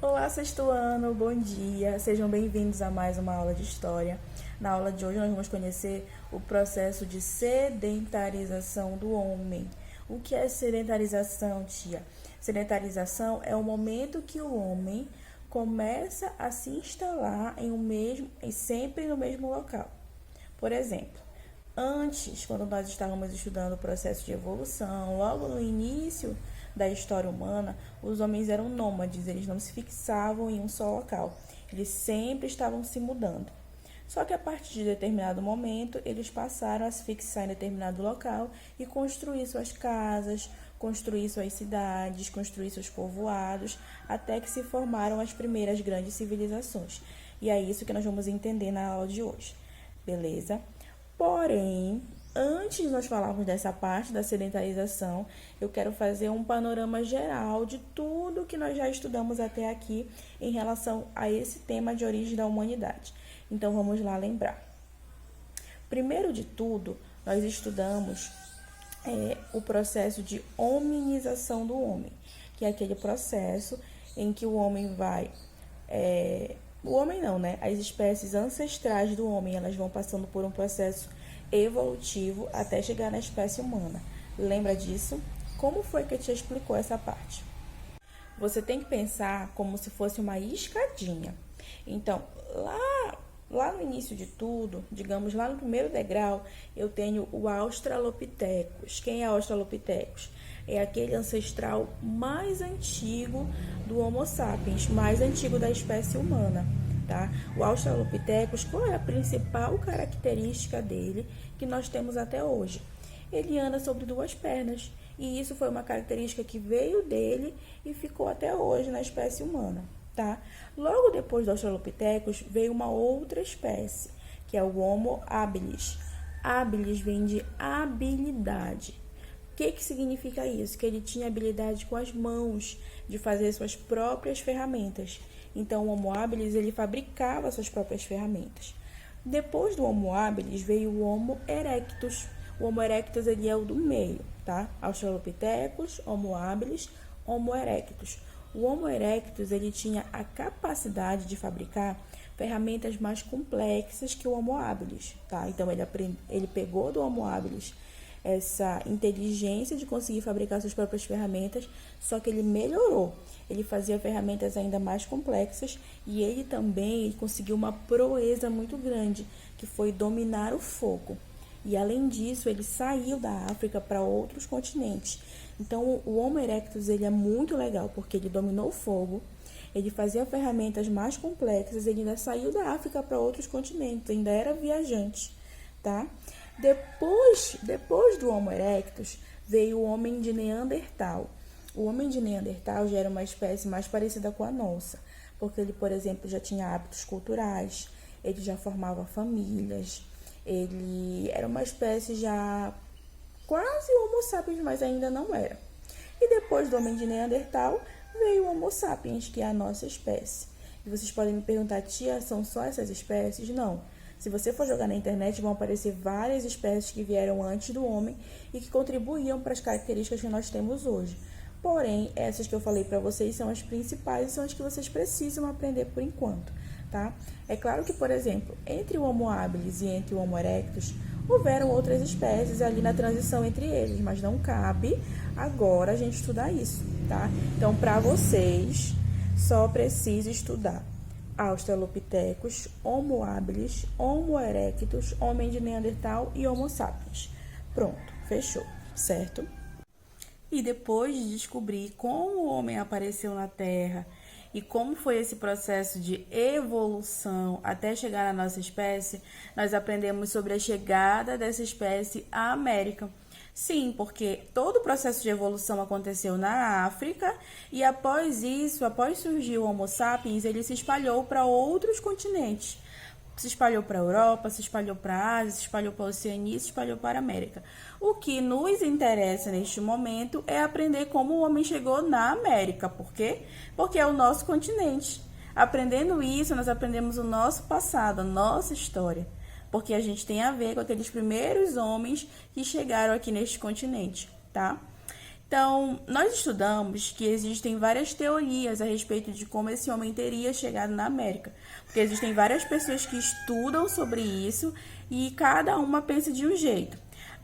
Olá, sexto ano, bom dia. Sejam bem-vindos a mais uma aula de história. Na aula de hoje nós vamos conhecer o processo de sedentarização do homem. O que é sedentarização, tia? Sedentarização é o momento que o homem começa a se instalar sempre no mesmo local. Por exemplo, antes, quando nós estávamos estudando o processo de evolução, logo no início da história humana, os homens eram nômades, eles não se fixavam em um só local, eles sempre estavam se mudando. Só que a partir de determinado momento, eles passaram a se fixar em determinado local e construir suas casas, construir suas cidades, construir seus povoados, até que se formaram as primeiras grandes civilizações. E é isso que nós vamos entender na aula de hoje, beleza? Porém, antes de nós falarmos dessa parte da sedentarização, eu quero fazer um panorama geral de tudo que nós já estudamos até aqui em relação a esse tema de origem da humanidade. Então, vamos lá lembrar. Primeiro de tudo, nós estudamos o processo de hominização do homem, que é aquele processo em que o homem vai... o homem não, né? As espécies ancestrais do homem, elas vão passando por um processo evolutivo até chegar na espécie humana. Lembra disso? Como foi que eu te explicou essa parte? Você tem que pensar como se fosse uma escadinha. Então, lá no início de tudo, digamos lá no primeiro degrau, eu tenho o Australopithecus. Quem é Australopithecus? É aquele ancestral mais antigo do Homo sapiens, mais antigo da espécie humana. Tá? O Australopithecus, qual é a principal característica dele que nós temos até hoje? Ele anda sobre duas pernas, e isso foi uma característica que veio dele e ficou até hoje na espécie humana. Tá? Logo depois do Australopithecus veio uma outra espécie, que é o Homo habilis. Habilis vem de habilidade. O que significa isso? Que ele tinha habilidade com as mãos, de fazer suas próprias ferramentas. Então, o Homo habilis, ele fabricava suas próprias ferramentas. Depois do Homo habilis, veio o Homo erectus. O Homo erectus, ele é o do meio, tá? Australopithecus, Homo habilis, Homo erectus. O Homo erectus, ele tinha a capacidade de fabricar ferramentas mais complexas que o Homo habilis, tá? Então, ele pegou do Homo habilis essa inteligência de conseguir fabricar suas próprias ferramentas, só que ele melhorou. Ele fazia ferramentas ainda mais complexas e ele também conseguiu uma proeza muito grande, que foi dominar o fogo. E além disso, ele saiu da África para outros continentes. Então, o Homo erectus, ele é muito legal, porque ele dominou o fogo, ele fazia ferramentas mais complexas, ele ainda saiu da África para outros continentes, ainda era viajante, tá? Depois do Homo erectus, veio o homem de Neandertal. O homem de Neandertal já era uma espécie mais parecida com a nossa, porque ele, por exemplo, já tinha hábitos culturais, ele já formava famílias, ele era uma espécie já quase Homo sapiens, mas ainda não era. E depois do homem de Neandertal, veio o Homo sapiens, que é a nossa espécie. E vocês podem me perguntar, tia, são só essas espécies? Não. Se você for jogar na internet, vão aparecer várias espécies que vieram antes do homem e que contribuíam para as características que nós temos hoje. Porém, essas que eu falei para vocês são as principais e são as que vocês precisam aprender por enquanto, tá? É claro que, por exemplo, entre o Homo habilis e entre o Homo erectus, houveram outras espécies ali na transição entre eles, mas não cabe agora a gente estudar isso, tá? Então, para vocês, só precisa estudar Australopithecus, Homo habilis, Homo erectus, homem de Neandertal e Homo sapiens. Pronto, fechou, certo? E depois de descobrir como o homem apareceu na Terra e como foi esse processo de evolução até chegar à nossa espécie, nós aprendemos sobre a chegada dessa espécie à América. Sim, porque todo o processo de evolução aconteceu na África e após isso, após surgir o Homo sapiens, ele se espalhou para outros continentes. Se espalhou para a Europa, se espalhou para a Ásia, se espalhou para a Oceania, se espalhou para a América. O que nos interessa neste momento é aprender como o homem chegou na América. Por quê? Porque é o nosso continente. Aprendendo isso, nós aprendemos o nosso passado, a nossa história. Porque a gente tem a ver com aqueles primeiros homens que chegaram aqui neste continente, tá? Então, nós estudamos que existem várias teorias a respeito de como esse homem teria chegado na América, porque existem várias pessoas que estudam sobre isso e cada uma pensa de um jeito.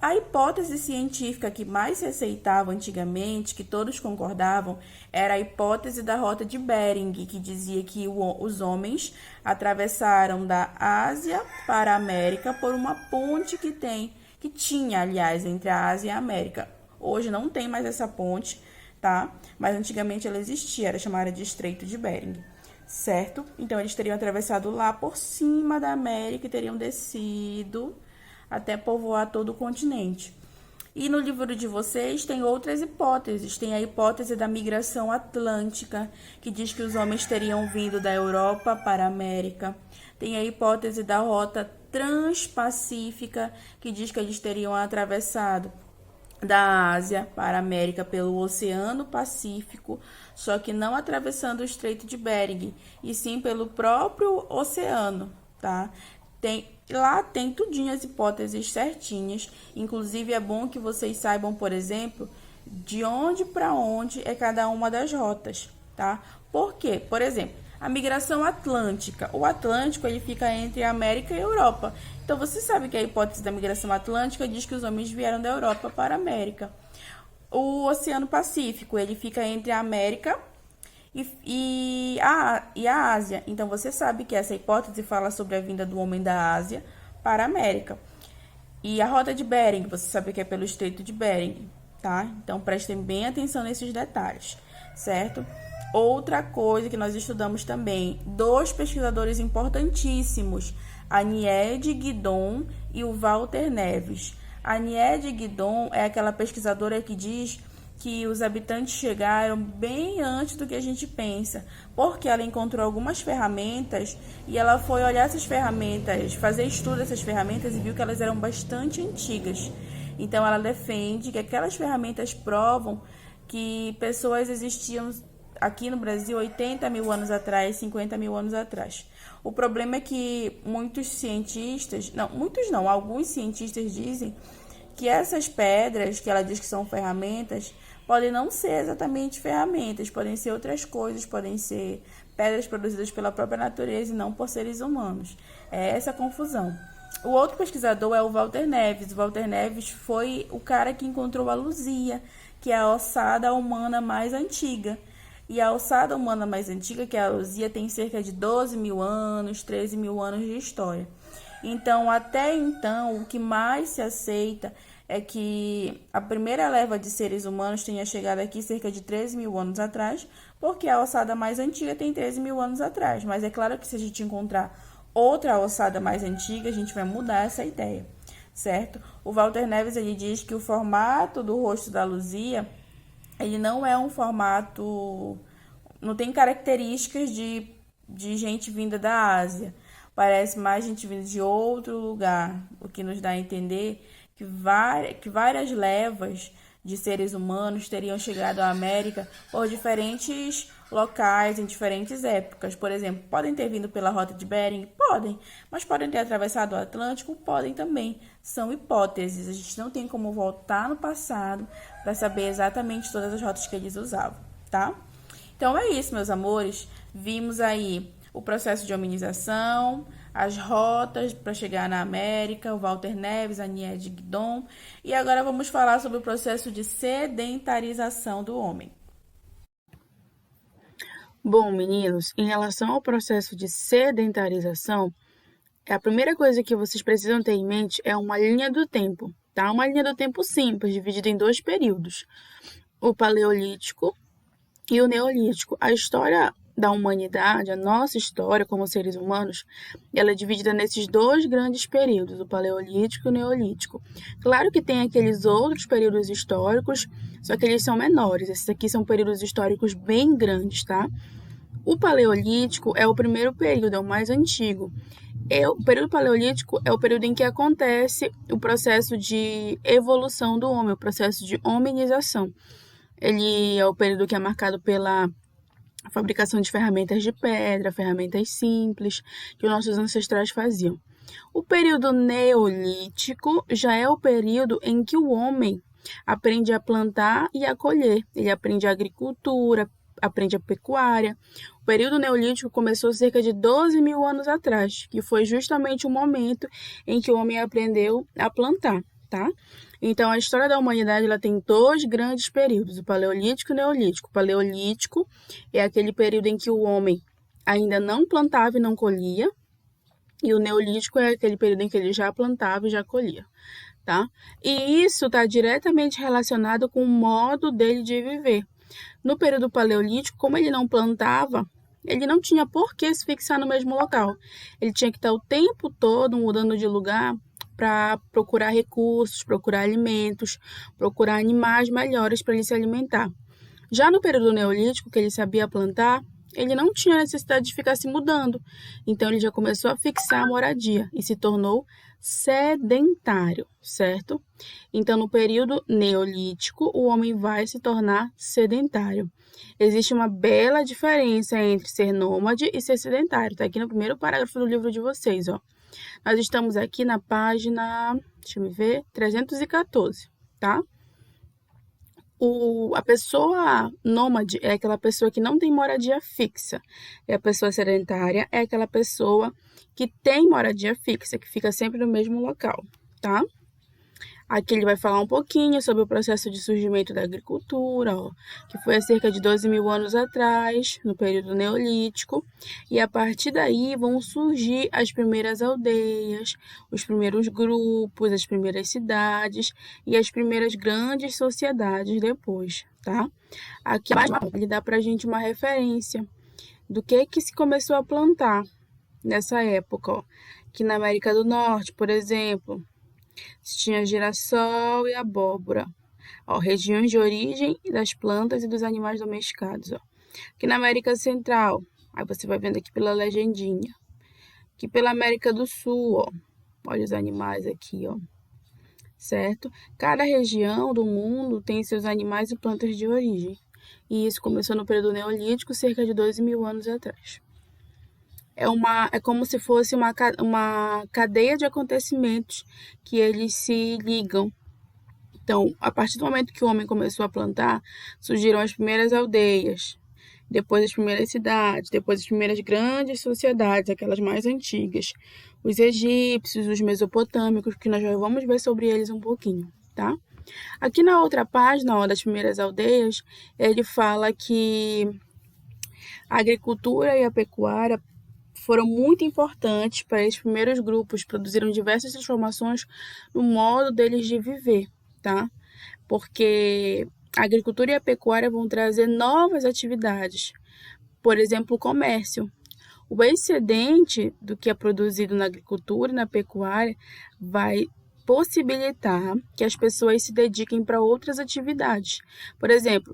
A hipótese científica que mais se aceitava antigamente, que todos concordavam, era a hipótese da rota de Bering, que dizia que os homens atravessaram da Ásia para a América por uma ponte que tinha, aliás, entre a Ásia e a América. Hoje não tem mais essa ponte, tá? Mas antigamente ela existia, era chamada de Estreito de Bering, certo? Então eles teriam atravessado lá por cima da América e teriam descido até povoar todo o continente. E no livro de vocês tem outras hipóteses. Tem a hipótese da migração atlântica, que diz que os homens teriam vindo da Europa para a América. Tem a hipótese da rota transpacífica, que diz que eles teriam atravessado da Ásia para a América pelo Oceano Pacífico, só que não atravessando o Estreito de Bering, e sim pelo próprio oceano, tá? Lá tem tudinho as hipóteses certinhas, inclusive é bom que vocês saibam, por exemplo, de onde para onde é cada uma das rotas, tá? Por quê? Por exemplo, a migração atlântica. O Atlântico ele fica entre a América e a Europa. Então você sabe que a hipótese da migração atlântica diz que os homens vieram da Europa para a América. O Oceano Pacífico ele fica entre a América e a Ásia. Então você sabe que essa hipótese fala sobre a vinda do homem da Ásia para a América. E a rota de Bering, você sabe que é pelo Estreito de Bering, tá? Então prestem bem atenção nesses detalhes, certo? Outra coisa que nós estudamos também, dois pesquisadores importantíssimos, a Niede Guidon e o Walter Neves. A Niede Guidon é aquela pesquisadora que diz que os habitantes chegaram bem antes do que a gente pensa, porque ela encontrou algumas ferramentas e ela foi olhar essas ferramentas, fazer estudo dessas ferramentas e viu que elas eram bastante antigas. Então ela defende que aquelas ferramentas provam que pessoas existiam aqui no Brasil 80 mil anos atrás, 50 mil anos atrás. O problema é que alguns cientistas dizem que essas pedras, que ela diz que são ferramentas, podem não ser exatamente ferramentas, podem ser outras coisas, podem ser pedras produzidas pela própria natureza e não por seres humanos. É essa a confusão. O outro pesquisador é o Walter Neves. O Walter Neves foi o cara que encontrou a Luzia, que é a ossada humana mais antiga. E a ossada humana mais antiga, que é a Luzia, tem cerca de 12 mil anos, 13 mil anos de história. Então, até então, o que mais se aceita é que a primeira leva de seres humanos tenha chegado aqui cerca de 13 mil anos atrás, porque a ossada mais antiga tem 13 mil anos atrás. Mas é claro que se a gente encontrar outra ossada mais antiga, a gente vai mudar essa ideia, certo? O Walter Neves ele diz que o formato do rosto da Luzia ele não é um formato, não tem características de gente vinda da Ásia. Parece mais gente vinda de outro lugar, o que nos dá a entender que várias levas de seres humanos teriam chegado à América por diferentes locais, em diferentes épocas. Por exemplo, podem ter vindo pela rota de Bering? Podem. Mas podem ter atravessado o Atlântico? Podem também. São hipóteses. A gente não tem como voltar no passado para saber exatamente todas as rotas que eles usavam, tá? Então é isso, meus amores. Vimos aí o processo de hominização, as rotas para chegar na América, o Walter Neves, a Niede Guidon. E agora vamos falar sobre o processo de sedentarização do homem. Bom, meninos, em relação ao processo de sedentarização, a primeira coisa que vocês precisam ter em mente é uma linha do tempo, tá? Uma linha do tempo simples, dividida em dois períodos, o Paleolítico e o Neolítico. A história da humanidade, a nossa história como seres humanos, ela é dividida nesses dois grandes períodos, o Paleolítico e o Neolítico. Claro que tem aqueles outros períodos históricos, só que eles são menores. Esses aqui são períodos históricos bem grandes, tá? O Paleolítico é o primeiro período, é o mais antigo. O período paleolítico é o período em que acontece o processo de evolução do homem, o processo de hominização. Ele é o período que é marcado pela fabricação de ferramentas de pedra, ferramentas simples, que os nossos ancestrais faziam. O período neolítico já é o período em que o homem aprende a plantar e a colher. Ele aprende a agricultura, aprende a pecuária. O período neolítico começou cerca de 12 mil anos atrás, que foi justamente o momento em que o homem aprendeu a plantar, tá? Então, a história da humanidade ela tem dois grandes períodos, o Paleolítico e o Neolítico. O Paleolítico é aquele período em que o homem ainda não plantava e não colhia, e o Neolítico é aquele período em que ele já plantava e já colhia, tá? E isso está diretamente relacionado com o modo dele de viver. No período paleolítico, como ele não plantava, ele não tinha por que se fixar no mesmo local. Ele tinha que estar o tempo todo mudando de lugar para procurar recursos, procurar alimentos, procurar animais melhores para ele se alimentar. Já no período neolítico, que ele sabia plantar, ele não tinha necessidade de ficar se mudando. Então, ele já começou a fixar a moradia e se tornou sedentário, certo? Então, no período neolítico, o homem vai se tornar sedentário. Existe uma bela diferença entre ser nômade e ser sedentário. Está aqui no primeiro parágrafo do livro de vocês, ó. Nós estamos aqui na página, deixa eu ver, 314, tá? A pessoa nômade é aquela pessoa que não tem moradia fixa. E a pessoa sedentária é aquela pessoa que tem moradia fixa, que fica sempre no mesmo local, tá? Aqui ele vai falar um pouquinho sobre o processo de surgimento da agricultura, ó, que foi há cerca de 12 mil anos atrás, no período neolítico, e a partir daí vão surgir as primeiras aldeias, os primeiros grupos, as primeiras cidades e as primeiras grandes sociedades depois, tá? Aqui ele dá pra gente uma referência do que se começou a plantar nessa época, ó. Aqui na América do Norte, por exemplo, tinha girassol e abóbora, ó, regiões de origem das plantas e dos animais domesticados, ó. Aqui na América Central, aí você vai vendo aqui pela legendinha. Aqui pela América do Sul, ó, olha os animais aqui, ó, certo? Cada região do mundo tem seus animais e plantas de origem, e isso começou no período neolítico, cerca de 12 mil anos atrás. É como se fosse uma cadeia de acontecimentos que eles se ligam. Então, a partir do momento que o homem começou a plantar, surgiram as primeiras aldeias, depois as primeiras cidades, depois as primeiras grandes sociedades, aquelas mais antigas, os egípcios, os mesopotâmicos, que nós já vamos ver sobre eles um pouquinho, tá? Aqui na outra página, ó, das primeiras aldeias, ele fala que a agricultura e a pecuária foram muito importantes para esses primeiros grupos, produziram diversas transformações no modo deles de viver, tá? Porque a agricultura e a pecuária vão trazer novas atividades, por exemplo, o comércio. O excedente do que é produzido na agricultura e na pecuária vai possibilitar que as pessoas se dediquem para outras atividades. Por exemplo,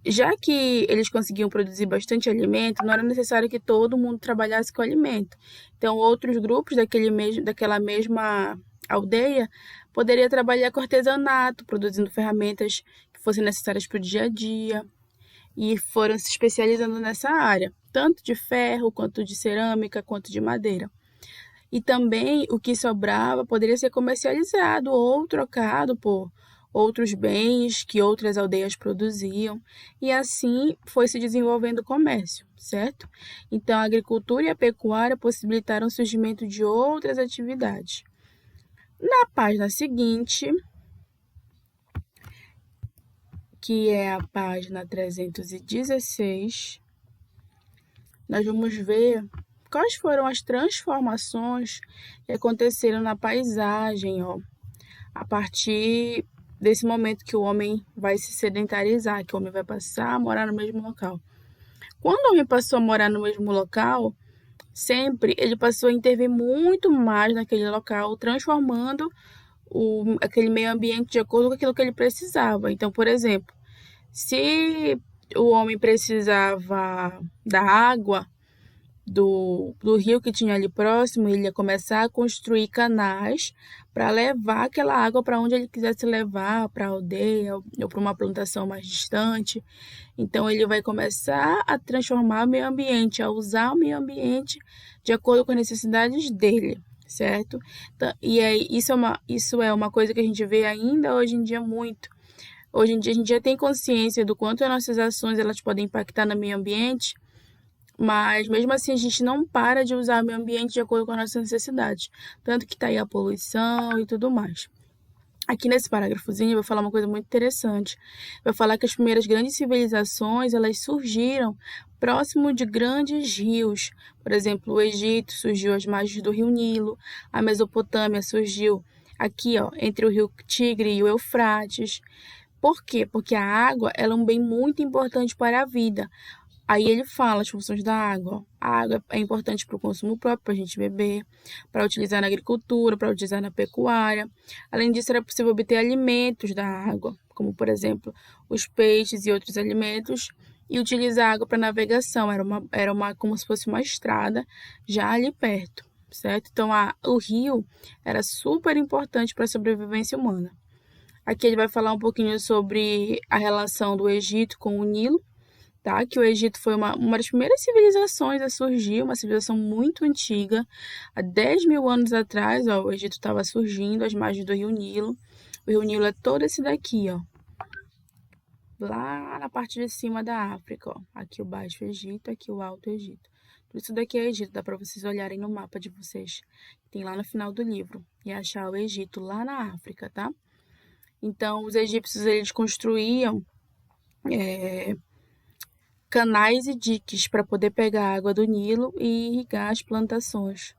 já que eles conseguiam produzir bastante alimento, não era necessário que todo mundo trabalhasse com alimento. Então, outros grupos daquela mesma aldeia poderiam trabalhar com artesanato, produzindo ferramentas que fossem necessárias para o dia a dia, e foram se especializando nessa área, tanto de ferro, quanto de cerâmica, quanto de madeira. E também o que sobrava poderia ser comercializado ou trocado por outros bens que outras aldeias produziam, e assim foi se desenvolvendo o comércio, certo? Então, a agricultura e a pecuária possibilitaram o surgimento de outras atividades. Na página seguinte, que é a página 316, nós vamos ver quais foram as transformações que aconteceram na paisagem, ó, a partir desse momento que o homem vai se sedentarizar, que o homem vai passar a morar no mesmo local. Quando o homem passou a morar no mesmo local, sempre ele passou a intervir muito mais naquele local, transformando aquele meio ambiente de acordo com aquilo que ele precisava. Então, por exemplo, se o homem precisava da água do rio que tinha ali próximo, ele ia começar a construir canais para levar aquela água para onde ele quisesse levar, para a aldeia ou para uma plantação mais distante. Então, ele vai começar a transformar o meio ambiente, a usar o meio ambiente de acordo com as necessidades dele, certo? Então, e aí, isso é uma coisa que a gente vê ainda hoje em dia muito, Hoje em dia a gente já tem consciência do quanto as nossas ações elas podem impactar no meio ambiente, mas mesmo assim a gente não para de usar o meio ambiente de acordo com as nossas necessidades. Tanto que está aí a poluição e tudo mais. Aqui nesse parágrafozinho eu vou falar uma coisa muito interessante. Vai falar que as primeiras grandes civilizações elas surgiram próximo de grandes rios. Por exemplo, o Egito surgiu às margens do rio Nilo, a Mesopotâmia surgiu aqui, ó, entre o rio Tigre e o Eufrates. Por quê? Porque a água ela é um bem muito importante para a vida. Aí ele fala as funções da água. A água é importante para o consumo próprio, para a gente beber, para utilizar na agricultura, para utilizar na pecuária. Além disso, era possível obter alimentos da água, como, por exemplo, os peixes e outros alimentos, e utilizar a água para navegação. Era uma como se fosse uma estrada já ali perto, certo? Então, o rio era super importante para a sobrevivência humana. Aqui ele vai falar um pouquinho sobre a relação do Egito com o Nilo, tá? Que o Egito foi uma das primeiras civilizações a surgir, uma civilização muito antiga. Há 10 mil anos atrás, ó, o Egito estava surgindo às margens do Rio Nilo. O Rio Nilo é todo esse daqui, ó. Lá na parte de cima da África, ó. Aqui o Baixo Egito, aqui o Alto Egito. Tudo isso daqui é Egito, dá para vocês olharem no mapa de vocês. Tem lá no final do livro. E achar o Egito lá na África, tá? Então, os egípcios, eles construíam canais e diques para poder pegar a água do Nilo e irrigar as plantações.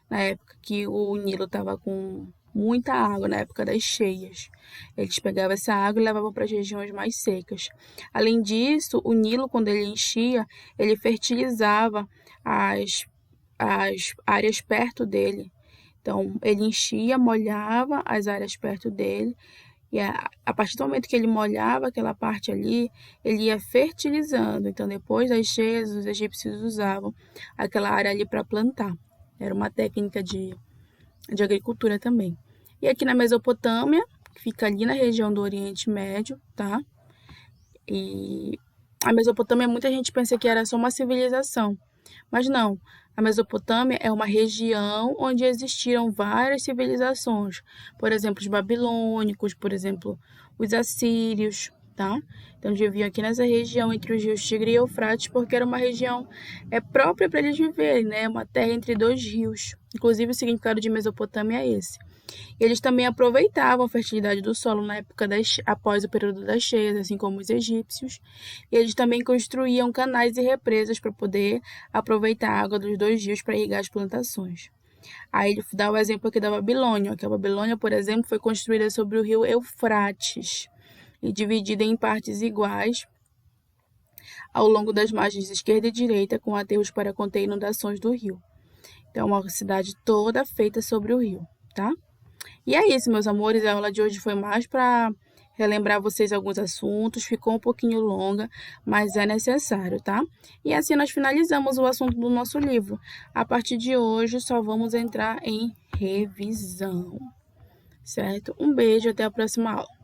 Na época que o Nilo estava com muita água, na época das cheias. Eles pegavam essa água e levavam para as regiões mais secas. Além disso, o Nilo, quando ele enchia, ele fertilizava as áreas perto dele. Então, ele enchia, molhava as áreas perto dele. E a partir do momento que ele molhava aquela parte ali, ele ia fertilizando. Então, depois das cheias, os egípcios usavam aquela área ali para plantar. Era uma técnica de agricultura também. E aqui na Mesopotâmia, que fica ali na região do Oriente Médio, tá? E a Mesopotâmia, muita gente pensa que era só uma civilização. Mas não, a Mesopotâmia é uma região onde existiram várias civilizações. Por exemplo, os babilônicos, por exemplo, os assírios, tá? Então, viviam aqui nessa região entre os rios Tigre e Eufrates, porque era uma região própria para eles viverem, né? Uma terra entre dois rios. Inclusive, o significado de Mesopotâmia é esse. Eles também aproveitavam a fertilidade do solo na época após o período das cheias, assim como os egípcios. E eles também construíam canais e represas para poder aproveitar a água dos dois rios para irrigar as plantações. Aí ele dá o exemplo aqui da Babilônia, que a Babilônia, por exemplo, foi construída sobre o rio Eufrates e dividida em partes iguais ao longo das margens esquerda e direita, com aterros para conter inundações do rio. Então, uma cidade toda feita sobre o rio, tá? E é isso, meus amores, a aula de hoje foi mais para relembrar vocês alguns assuntos, ficou um pouquinho longa, mas é necessário, tá? E assim nós finalizamos o assunto do nosso livro. A partir de hoje só vamos entrar em revisão, certo? Um beijo, até a próxima aula.